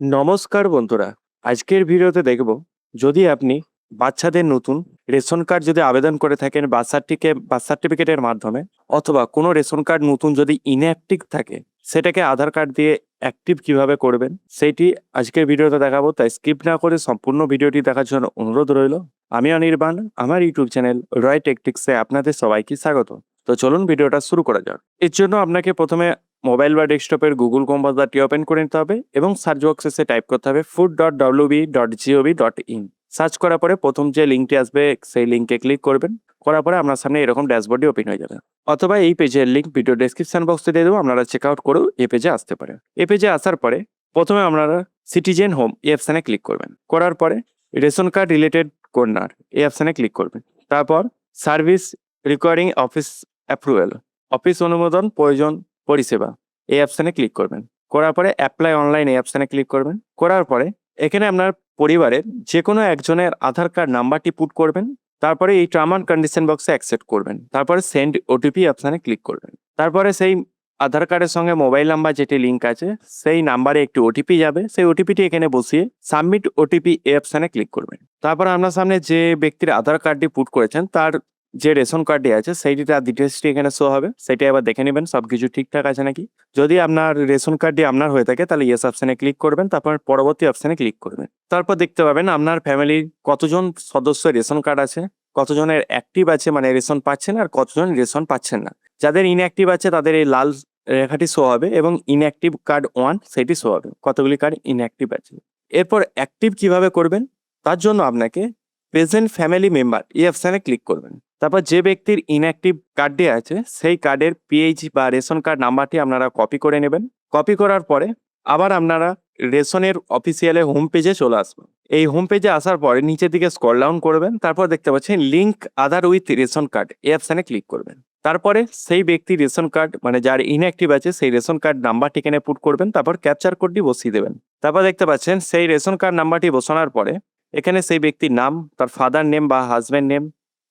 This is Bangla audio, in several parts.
নমস্কার বন্ধুরা। আজকের ভিডিওতে দেখব, যদি আপনি বাচ্চাদের নতুন রেশন কার্ড যদি আবেদন করে থাকেন বার্থ সার্টিফিকেটের মাধ্যমে, অথবা কোনো রেশন কার্ড নতুন যদি ইনঅ্যাক্টিভ থাকে সেটাকে আধার কার্ড দিয়ে অ্যাক্টিভ কিভাবে করবেন সেইটি আজকের ভিডিওতে দেখাবো। তাই স্কিপ না করে সম্পূর্ণ ভিডিওটি দেখার জন্য অনুরোধ রইল। আমি অনির্বাণ, আমার ইউটিউব চ্যানেল রয় টেকটিক্সে আপনাদের সবাইকে স্বাগত। তো চলুন ভিডিওটা শুরু করা যাক। এর জন্য আপনাকে প্রথমে মোবাইল বা ডেস্কটপের গুগল ক্রোম ব্রাউজারটি ওপেন করে নিতে হবে এবং সার্চ বক্সে টাইপ করতে হবে food.wb.gov.in। সার্চ করার পরে প্রথম যে লিঙ্কটি আসবে সেই লিঙ্কে ক্লিক করবেন। করার পরে আপনার সামনে এরকম ড্যাশবোর্ডটি ওপেন হয়ে যাবে, অথবা এই পেজের লিঙ্ক ভিডিও ডেসক্রিপশন বক্সে দিয়ে দেবো, আপনারা চেক আউট করেও এই পেজে আসতে পারে। এই পেজে আসার পরে প্রথমে আপনারা সিটিজেন হোম এই অপশানে ক্লিক করবেন। করার পরে রেশন কার্ড রিলেটেড কর্নার এই অপশানে ক্লিক করবেন। তারপর service recurring office approval, office অনুমোদন প্রয়োজন পরিষেবা এই অপশানে ক্লিক করবেন। করার পরে অ্যাপ্লাই অনলাইন এই অপশানে ক্লিক করবেন। করার পরে এখানে আপনার পরিবারের যে কোনো একজনের আধার কার্ড নাম্বারটি পুট করবেন। তারপরে এই টার্ম অ্যান্ড কন্ডিশন বক্সে অ্যাকসেপ্ট করবেন। তারপরে সেন্ড ওটিপি অপশানে ক্লিক করবেন। তারপরে সেই আধার কার্ডের সঙ্গে মোবাইল নাম্বার যেটি লিঙ্ক আছে সেই নাম্বারে একটি ওটিপি যাবে, সেই ওটিপিটি এখানে বসিয়ে সাবমিট ওটিপি এই অপশানে ক্লিক করবেন। তারপর আপনার সামনে যে ব্যক্তির আধার কার্ডটি পুট করেছেন তার যে রেশন কার্ডটি আছে সেইটি তার ডিটেলসটি এখানে শো হবে, সেটা এবার দেখে নেবেন সবকিছু ঠিকঠাক আছে নাকি। যদি আপনার রেশন কার্ডটি আপনার হয়ে থাকে তাহলে ইয়েস অপশানে ক্লিক করবেন। তারপর পরবর্তী অপশানে ক্লিক করবেন। তারপর দেখতে পাবেন আপনার ফ্যামিলির কতজন সদস্য রেশন কার্ড আছে, কতজনের অ্যাক্টিভ আছে মানে রেশন পাচ্ছেন, আর কতজন রেশন পাচ্ছেন না। যাদের ইনঅ্যাক্টিভ আছে তাদের এই লাল রেখাটি শো হবে এবং ইনঅ্যাক্টিভ কার্ড 1 সেটি শো হবে, কতগুলি কার্ড ইনঅ্যাক্টিভ আছে। এরপর অ্যাক্টিভ কিভাবে করবেন তার জন্য আপনাকে প্রেজেন্ট ফ্যামিলি মেম্বার এই অপশানে ক্লিক করবেন। তারপর যে ব্যক্তির ইনঅ্যাক্টিভ কার্ডটি আছে সেই কার্ডের পিএইচ বা রেশন কার্ড নাম্বারটি আপনারা কপি করে নেবেন। কপি করার পরে আবার আপনারা রেশনের অফিসিয়ালে হোম পেজে চলে আসবেন। এই হোম পেজে আসার পরে নিচের দিকে স্ক্রল ডাউন করবেন। তারপর দেখতে পাচ্ছেন link Aadhaar with ration card এই অপশানে ক্লিক করবেন। তারপরে সেই ব্যক্তির রেশন কার্ড মানে যার ইনঅ্যাক্টিভ আছে সেই রেশন কার্ড নাম্বারটি এখানে পুট করবেন। তারপর ক্যাপচার কোডটি বসিয়ে দেবেন। তারপর দেখতে পাচ্ছেন সেই রেশন কার্ড নাম্বারটি বসানোর পরে এখানে সেই ব্যক্তির নাম, তার ফাদার নেম বা হাজব্যান্ড নেম,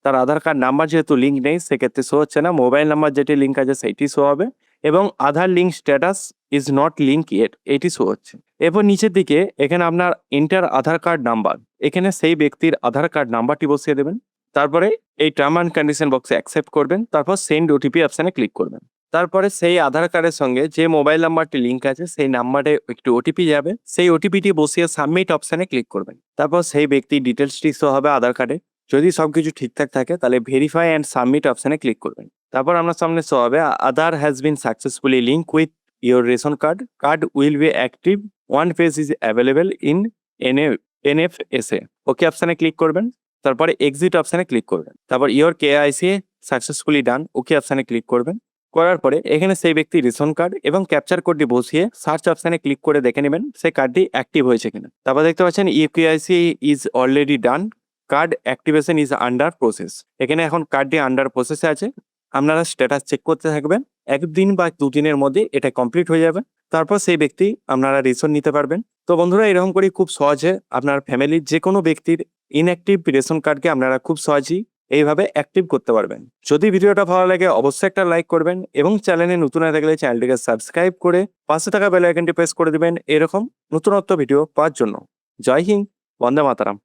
তার আধার কার্ড নাম্বার যেহেতু লিঙ্ক নেই সেক্ষেত্রে শো হচ্ছে না, মোবাইল নাম্বার যেটি লিঙ্ক আছে সেইটি শো হবে এবং Aadhaar link status is not link yet এইটি শো হচ্ছে। এরপর নিচের দিকে এখানে আপনার এন্টার আধার কার্ড নাম্বার, এখানে সেই ব্যক্তির আধার কার্ড নাম্বারটি বসিয়ে দেবেন। তারপরে এই টার্ম অ্যান্ড কন্ডিশন বক্সে অ্যাকসেপ্ট করবেন। তারপর সেন্ড ওটিপি অপশানে ক্লিক করবেন। তারপরে সেই আধার কার্ডের সঙ্গে যে মোবাইল নাম্বারটি লিঙ্ক আছে সেই নাম্বারে একটি ওটিপি যাবে, সেই ওটিপিটি বসিয়ে সাবমিট অপশানে ক্লিক করবেন। তারপর সেই ব্যক্তির ডিটেলসটি শো হবে আধার কার্ডে। যদি সবকিছু ঠিকঠাক থাকে তাহলে ভেরিফাই অ্যান্ড সাবমিট অপশানে ক্লিক করবেন। তারপর আপনার সামনে শো হবে Aadhaar has been successfully link with your ration card will be active, one page is available in NFSA. Okay অপশানে ক্লিক করবেন। তারপরে এক্সিট অপশানে ক্লিক করবেন। তারপর your KYC successfully done, okay অপশানে ক্লিক করবেন। করার পরে এখানে সেই ব্যক্তির রেশন কার্ড এবং ক্যাপচার কোডটি বসিয়ে সার্চ অপশানে ক্লিক করে দেখে নেবেন সেই কার্ডটি অ্যাক্টিভ হয়েছে কিনা। তারপর দেখতে পাচ্ছেন eKYC is already done, card activation is under process. এখানে এখন কার্ডটি আন্ডার প্রসেসে আছে, আপনারা স্ট্যাটাস চেক করতে থাকবেন। একদিন বা দুদিনের মধ্যে এটা কমপ্লিট হয়ে যাবে। তারপর সেই ব্যক্তি আপনারা রেশন নিতে পারবেন। তো বন্ধুরা, এরকম করে খুব সহজে আপনার ফ্যামিলির যে কোনো ব্যক্তির ইনঅ্যাক্টিভ রেশন কার্ডকে আপনারা খুব সহজেই এইভাবে অ্যাক্টিভ করতে পারবেন। যদি ভিডিওটা ভালো লাগে অবশ্যই একটা লাইক করবেন এবং চ্যানেলে নতুন হয়ে থাকলে চ্যানেলটিকে সাবস্ক্রাইব করে পাশে থাকা বেল আইকনটি প্রেস করে দিবেন এরকম নতুনত্ব ভিডিও পাওয়ার জন্য। জয় হিন্দ, বন্দে মাতারাম।